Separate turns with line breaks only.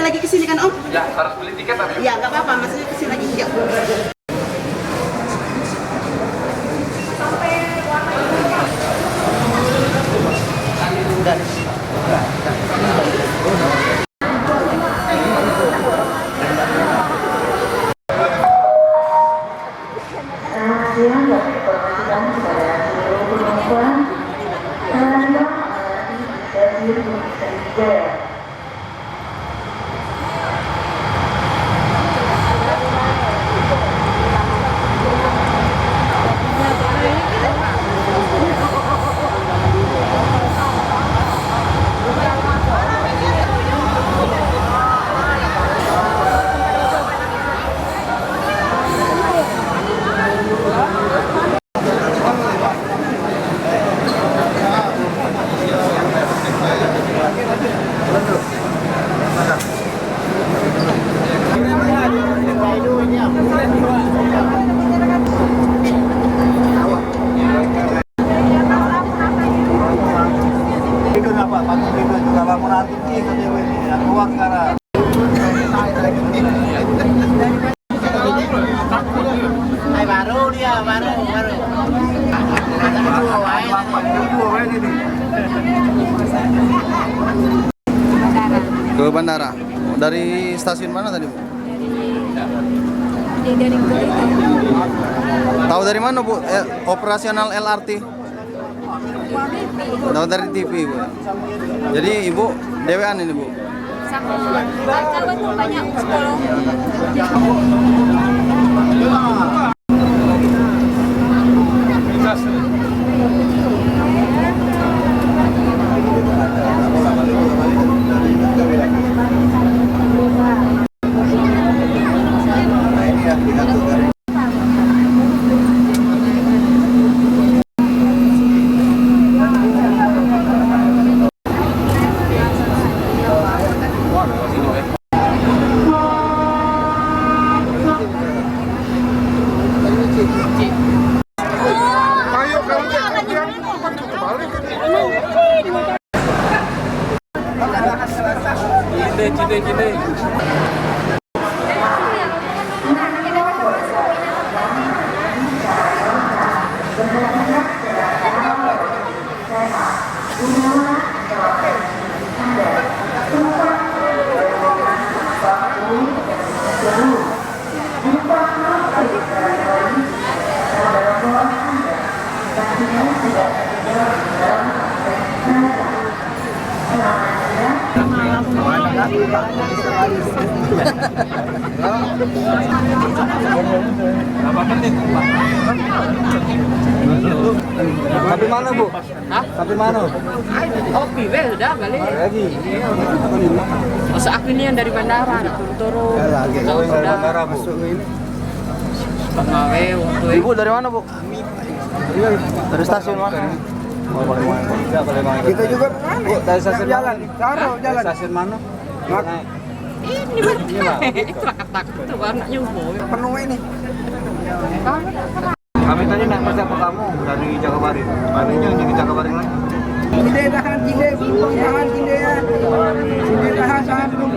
lagi ke sini kan Om?
Ya, harus beli tiket tapi.
Ya, nggak apa-apa, maksudnya ke sini lagi. Ya.
Ke bandara. Dari stasiun mana tadi, Bu?
Dari
Tahu dari mana, Bu? Operasional LRT? Tahu dari TV, Bu. Jadi Ibu dewean ini, Bu?
sama kalau itu banyak psikolog.
Gini.
Tapi mana, Bu?
Hah?
Tapi mana?
Kopi, udah balik.
Lagi.
Masa aku ini yang dari bandara, turun.
Lagi. Dari bandara, Bu.
Mawe untuk
Ibu dari mana, Bu? Dari stasiun mana? Kita juga Bu, dari stasiun jalan. Jalan. Stasiun mana?
ini takut tuh anaknya
Penuh ini. Kami tadi naik bus apa kamu dari Jakabaring? Adanya dari Jakabaring lagi.
Cinde dahan, cinde, dahan, cinde ya. Cinde dahan, sangat belum